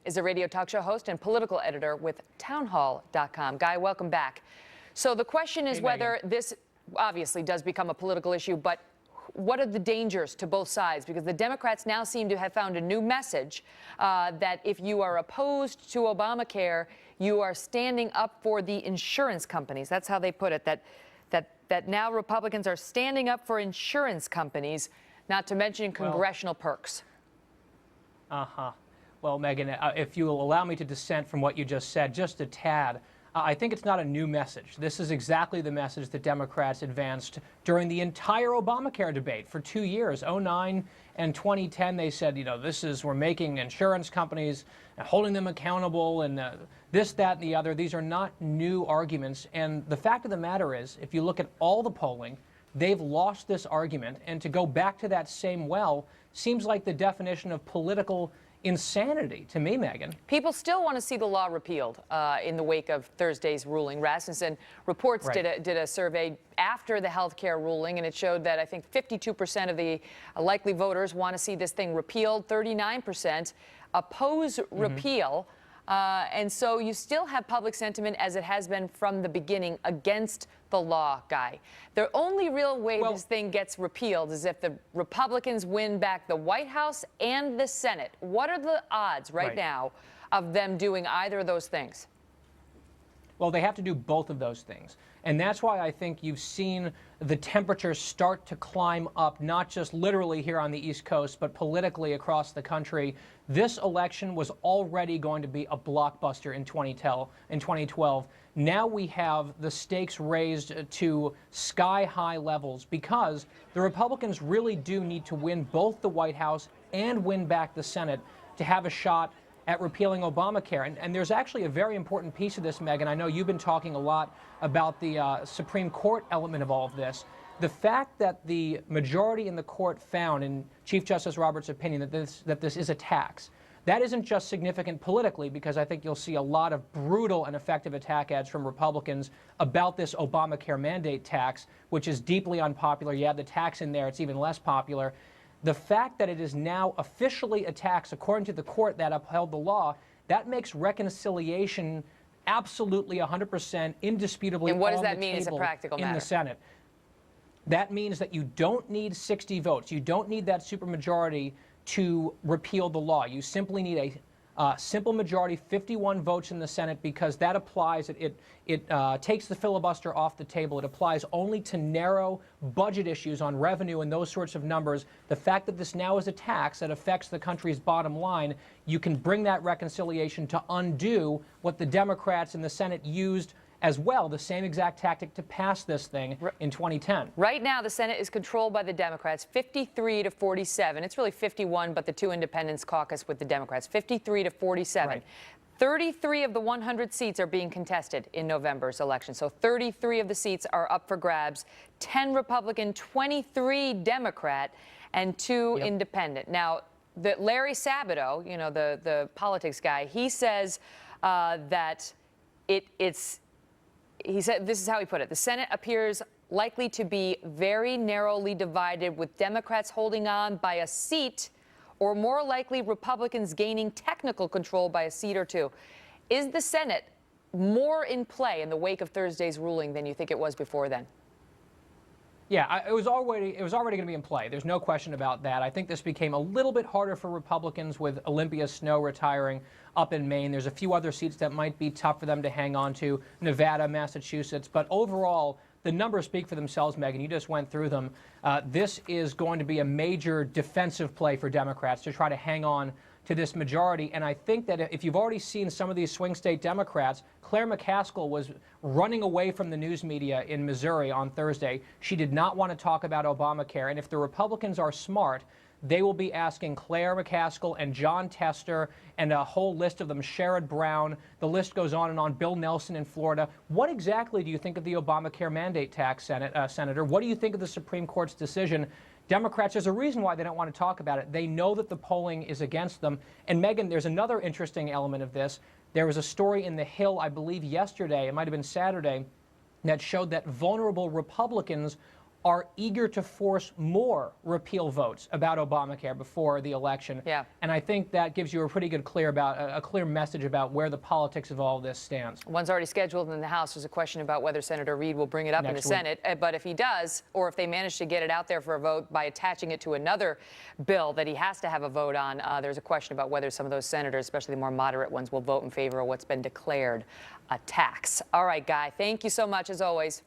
Is a radio talk show host and political editor with townhall.com. Guy, welcome back. So the question is whether this obviously does become a political issue, but what are the dangers to both sides? Because the Democrats now seem to have found a new message that if you are opposed to Obamacare, you are standing up for the insurance companies. That's how they put it, that now Republicans are standing up for insurance companies, not to mention congressional perks. Well, Megyn, if you will allow me to dissent from what you just said, just a tad, I think it's not a new message. This is exactly the message that Democrats advanced during the entire Obamacare debate for 2 years, 2009 and 2010. They said, we're making insurance companies, holding them accountable, and this, that, and the other. These are not new arguments. And the fact of the matter is, if you look at all the polling, they've lost this argument. And to go back to that same well seems like the definition of political insanity to me, Megyn. People still want to see the law repealed in the wake of Thursday's ruling. Rasmussen Reports did a survey after the health care ruling, and it showed that I think 52% of the likely voters want to see this thing repealed, 39% oppose repeal. And so you still have public sentiment, as it has been from the beginning, against the law, Guy. The only real way this thing gets repealed is if the Republicans win back the White House and the Senate. What are the odds right now of them doing either of those things? Well, they have to do both of those things. And that's why I think you've seen the temperatures start to climb up, not just literally here on the East Coast, but politically across the country. This election was already going to be a blockbuster in 2012. Now we have the stakes raised to sky-high levels because the Republicans really do need to win both the White House and win back the Senate to have a shot at repealing Obamacare. And there's actually a very important piece of this, Megyn. I know you've been talking a lot about the Supreme Court element of all of this. The fact that the majority in the court found, in Chief Justice Roberts' opinion, that this is a tax, that isn't just significant politically, because I think you'll see a lot of brutal and effective attack ads from Republicans about this Obamacare mandate tax, which is deeply unpopular. You add the tax in there, it's even less popular. The fact that it is now officially a tax, according to the court that upheld the law, that makes reconciliation absolutely 100% indisputably and what does on that the mean as a table practical matter? In the Senate. That means that you don't need 60 votes. You don't need that supermajority to repeal the law. You simply need a simple majority, 51 votes in the Senate, because that applies, it takes the filibuster off the table. It applies only to narrow budget issues on revenue and those sorts of numbers. The fact that this now is a tax that affects the country's bottom line, you can bring that reconciliation to undo what the Democrats in the Senate used as well, the same exact tactic to pass this thing in 2010. Right now, the Senate is controlled by the Democrats, 53-47. It's really 51, but the two independents caucus with the Democrats, 53-47. 33 of the 100 seats are being contested in November's election. So 33 of the seats are up for grabs, 10 Republican, 23 Democrat, and 2 independent. Now, Larry Sabato, the politics guy, he says that he said, this is how he put it: the Senate appears likely to be very narrowly divided, with Democrats holding on by a seat, or more likely Republicans gaining technical control by a seat or two. Is the Senate more in play in the wake of Thursday's ruling than you think it was before then? Yeah, it was already going to be in play. There's no question about that. I think this became a little bit harder for Republicans with Olympia Snowe retiring up in Maine. There's a few other seats that might be tough for them to hang on to, Nevada, Massachusetts. But overall, the numbers speak for themselves, Megyn. You just went through them. This is going to be a major defensive play for Democrats to try to hang on to this majority. And I think that if you've already seen some of these swing state Democrats, Claire McCaskill was running away from the news media in Missouri on Thursday. She did not want to talk about Obamacare. And if the Republicans are smart, they will be asking Claire McCaskill and John Tester and a whole list of them, Sherrod Brown, the list goes on, Bill Nelson in Florida. What exactly do you think of the Obamacare mandate tax, Senator? What do you think of the Supreme Court's decision? Democrats, there's a reason why they don't want to talk about it. They know that the polling is against them. And Megyn, there's another interesting element of this. There was a story in The Hill, I believe yesterday, it might have been Saturday, that showed that vulnerable Republicans are eager to force more repeal votes about Obamacare before the election. Yeah. And I think that gives you a pretty good a clear message about where the politics of all this stands. One's already scheduled in the House. There's a question about whether Senator Reid will bring it up in the Senate. But if he does, or if they manage to get it out there for a vote by attaching it to another bill that he has to have a vote on, there's a question about whether some of those senators, especially the more moderate ones, will vote in favor of what's been declared a tax. All right, Guy, thank you so much as always.